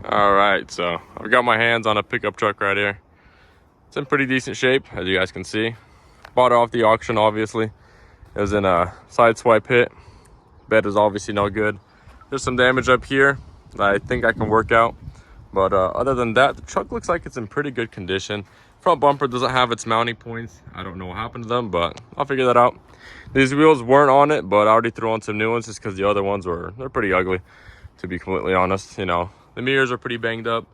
All right, so I've got my hands on a pickup truck right here. It's in pretty decent shape, as you guys can see. Bought it off the auction, obviously. It was in a side swipe hit. Bed is obviously no good. There's some damage up here that I think I can work out. But other than that, the truck looks like it's in pretty good condition. Front bumper doesn't have its mounting points. I don't know what happened to them, but I'll figure that out. These wheels weren't on it, but I already threw on some new ones just because the other ones they're pretty ugly, to be completely honest. You know, the mirrors are pretty banged up.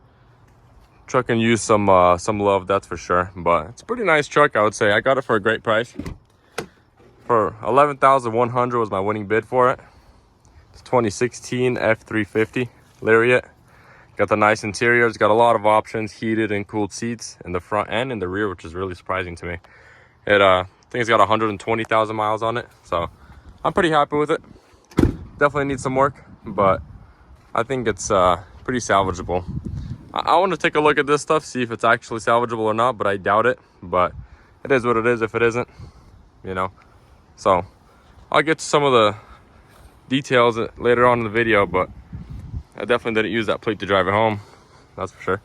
Truck can use some love, that's for sure. But it's a pretty nice truck, I would say. I got it for a great price. For $11,100 was my winning bid for it. It's 2016 F350 Lariat. Got the nice interior. It's got a lot of options, heated and cooled seats in the front and in the rear, which is really surprising to me. I think it's got 120,000 miles on it, so I'm pretty happy with it. Definitely needs some work, but I think it's pretty salvageable. I want to take a look at this stuff, see if it's actually salvageable or not, but I doubt it. But it is what it is if it isn't, you know. So I'll get to some of the details later on in the video, but I definitely didn't use that plate to drive it home, that's for sure.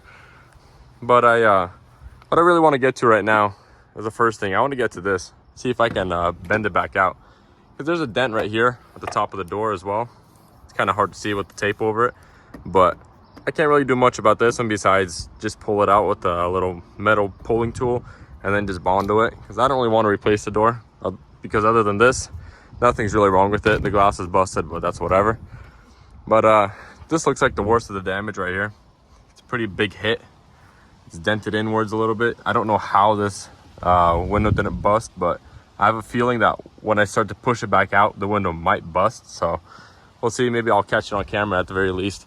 But what I really want to get to right now is the first thing. I want to get to this, see if I can bend it back out. Because there's a dent right here at the top of the door as well. It's kind of hard to see with the tape over it, but I can't really do much about this one besides just pull it out with a little metal pulling tool and then just bond to it, because I don't really want to replace the door because other than this, nothing's really wrong with it. The glass is busted, but that's whatever. But this looks like the worst of the damage right here. It's a pretty big hit. It's dented inwards a little bit. I don't know how this window didn't bust, but I have a feeling that when I start to push it back out, the window might bust. So we'll see. Maybe I'll catch it on camera at the very least.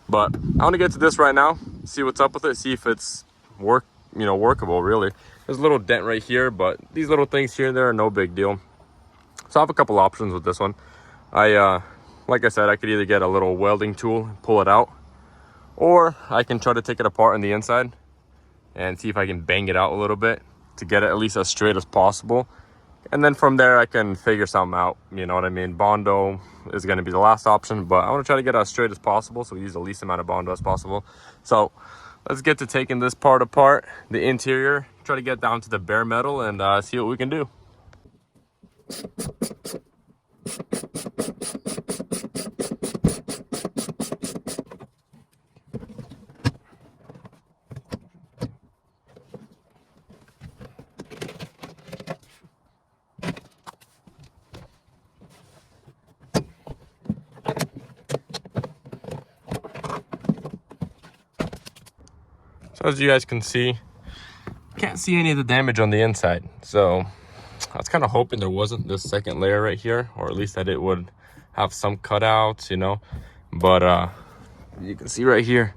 But I want to get to this right now, see what's up with it, see if it's workable really. There's a little dent right here, but these little things here and there are no big deal. So I have a couple options with this one. Like I said, I could either get a little welding tool and pull it out, or I can try to take it apart on the inside and see if I can bang it out a little bit to get it at least as straight as possible. And then from there, I can figure something out, you know what I mean? Bondo is going to be the last option, but I want to try to get it as straight as possible, so we use the least amount of Bondo as possible. So let's get to taking this part apart, the interior, try to get down to the bare metal and see what we can do. So as you guys can see, can't see any of the damage on the inside. So I was kind of hoping there wasn't this second layer right here, or at least that it would have some cutouts, you know. But you can see right here,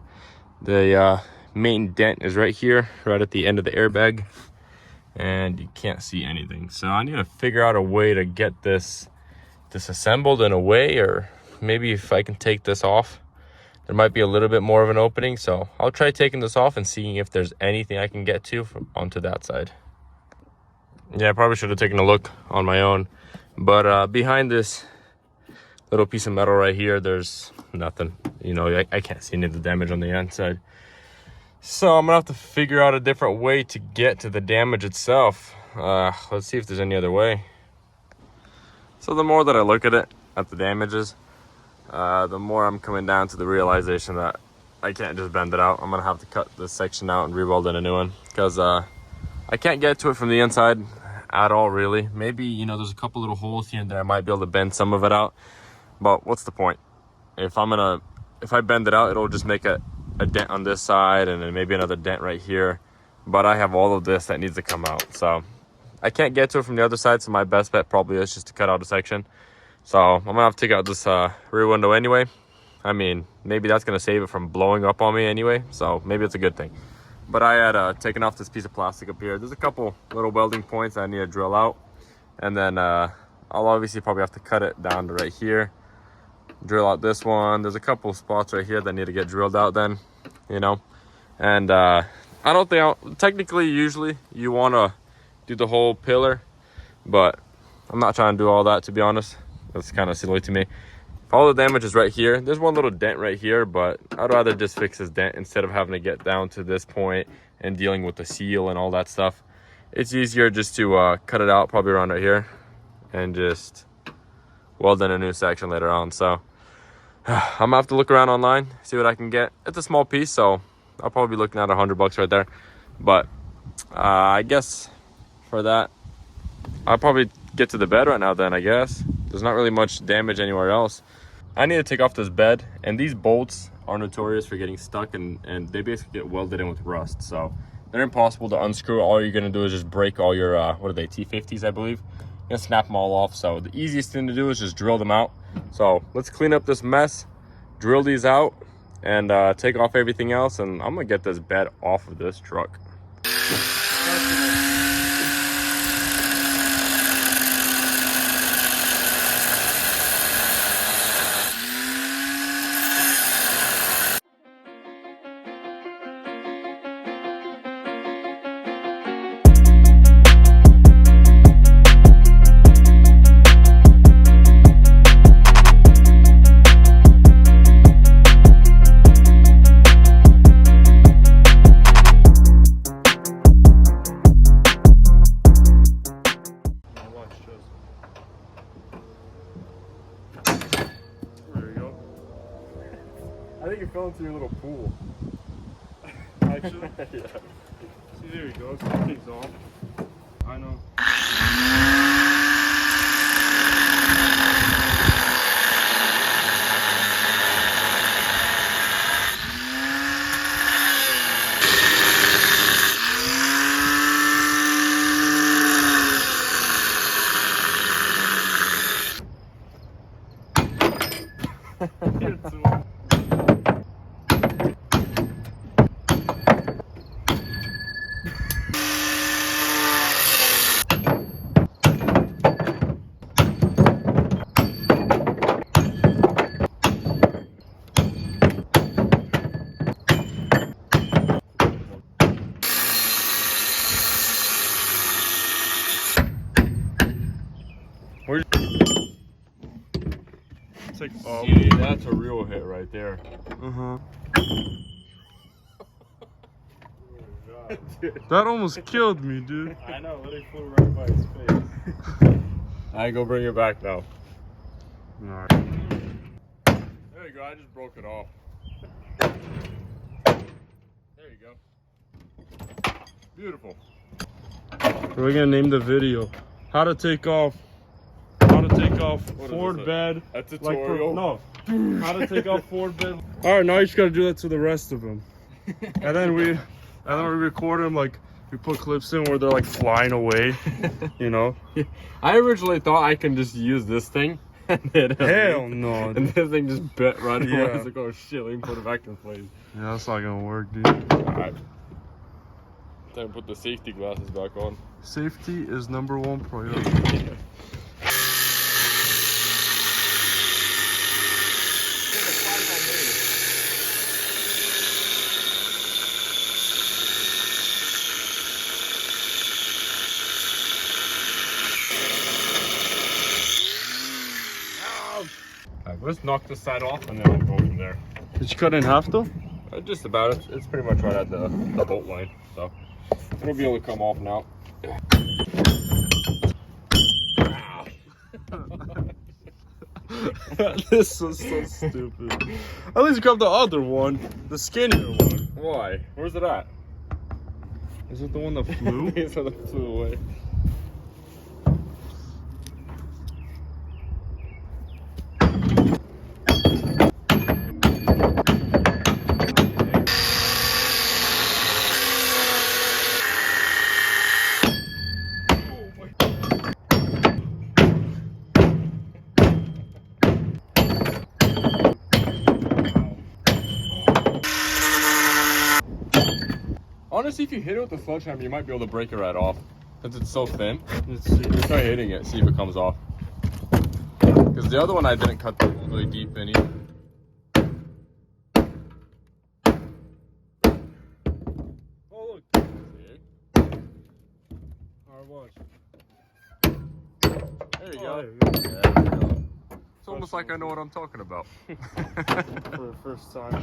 the main dent is right here, right at the end of the airbag, and you can't see anything. So I need to figure out a way to get this disassembled in a way, or maybe if I can take this off, there might be a little bit more of an opening. So I'll try taking this off and seeing if there's anything I can get to onto that side. Yeah, I probably should have taken a look on my own, but behind this little piece of metal right here, there's nothing. You know, I can't see any of the damage on the inside. So I'm gonna have to figure out a different way to get to the damage itself. Let's see if there's any other way. So the more that I look at it, at the damages, the more I'm coming down to the realization that I can't just bend it out. I'm gonna have to cut this section out and re-weld in a new one, because I can't get to it from the inside at all, really. Maybe, you know, there's a couple little holes here and there. I might be able to bend some of it out, but what's the point? If I bend it out, it'll just make a dent on this side and then maybe another dent right here. But I have all of this that needs to come out, so I can't get to it from the other side. So my best bet probably is just to cut out a section. So I'm gonna have to take out this rear window anyway. I mean, maybe that's gonna save it from blowing up on me anyway, so maybe it's a good thing. But I had taken off this piece of plastic up here. There's a couple little welding points I need to drill out, and then I'll obviously probably have to cut it down to right here, drill out this one. There's a couple spots right here that need to get drilled out then, you know. And I don't think technically, usually you want to do the whole pillar, but I'm not trying to do all that, to be honest. That's kind of silly to me. All the damage is right here. There's one little dent right here, but I'd rather just fix this dent instead of having to get down to this point and dealing with the seal and all that stuff. It's easier just to cut it out probably around right here and just weld in a new section later on. So I'm gonna have to look around online, see what I can get. It's a small piece, so I'll probably be looking at $100 right there. But I guess for that, I'll probably get to the bed right now then, I guess. There's not really much damage anywhere else. I need to take off this bed, and these bolts are notorious for getting stuck, and they basically get welded in with rust. So they're impossible to unscrew. All you're gonna do is just break all your, what are they, T50s, I believe. You're gonna snap them all off. So the easiest thing to do is just drill them out. So let's clean up this mess, drill these out, and take off everything else, and I'm gonna get this bed off of this truck. I think you fell into your little pool. Actually? Yeah. See, there you go. So it takes off. I know. Here too. It's like, oh, See, that's a real hit right there. That almost killed me, dude. I know, literally flew right by his face. I ain't gonna bring it back now. Alright. There you go, I just broke it off. There you go. Beautiful. We're gonna name the video how to take off Ford bed. A tutorial? No. How to take off Ford bed. Alright, now you just gotta do that to the rest of them. And then we record them, like we put clips in where they're like flying away, you know. I originally thought I can just use this thing. Hell no. And this thing just bit right away. Yeah. I was like, oh shit, let me put it back in place. Yeah, that's not gonna work, dude. Alright. Time to put the safety glasses back on. Safety is #1 priority. Alright, let's knock this side off and then we'll go from there. Did you cut it in half though? Just about. It's pretty much right at the bolt line, so it'll be able to come off now. This was so stupid. At least grab the other one, the skinnier one. Why? Where's it at? Is it the one that flew? It's on the flew away. Honestly, if you hit it with the sledgehammer, you might be able to break it right off. Since it's so thin. Let's see. Try hitting it, see if it comes off. Because the other one I didn't cut really deep in either. Oh look. Alright, watch. There you go. There you go. It's almost like I know what I'm talking about. For the first time.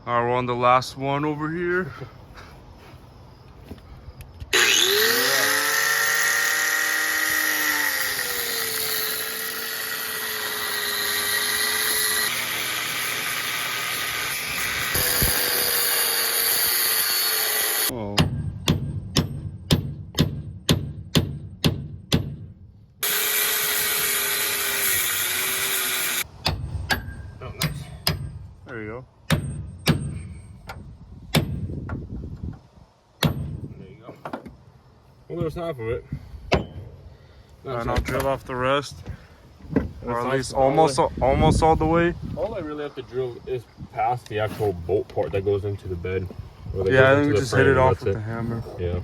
Alright, we're on the last one over here. Oh. Oh, nice. There you go. There you go. Well, there's half of it. And I'll drill off the rest. Or at nice least and all almost all the way. All I really have to drill is past the actual bolt part that goes into the bed. Yeah, I think we just hit it off with the hammer. Yeah.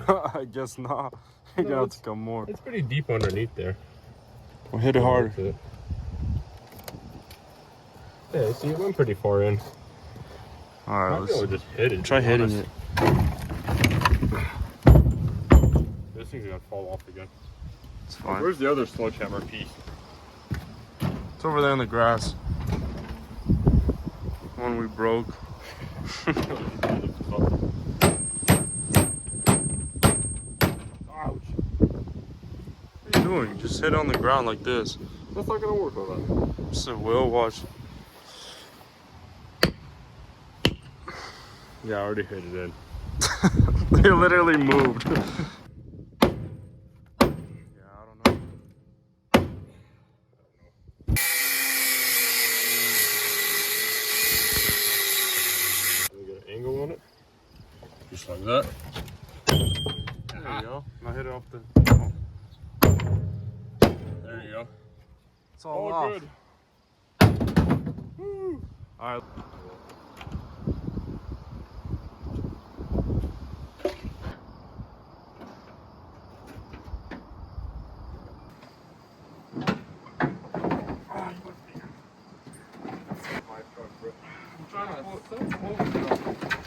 I guess not. You're gonna have to come more. It's pretty deep underneath there. We'll hit it hard. Yeah, see, it went pretty far in. Alright, let's just hit it. try hitting it. This thing's gonna fall off again. It's fine. Where's the other sledgehammer piece? It's over there in the grass. One we broke. Ouch. What are you doing? Just hit on the ground like this. That's not gonna work on that. Just a wheel watch. Yeah, I already hit it in. They literally moved. Yeah, I don't know. We get an angle on it. Just like that. There you go. Now hit it off the. Oh. There you go. It's all off. Good. Alright. I'm trying to pull it.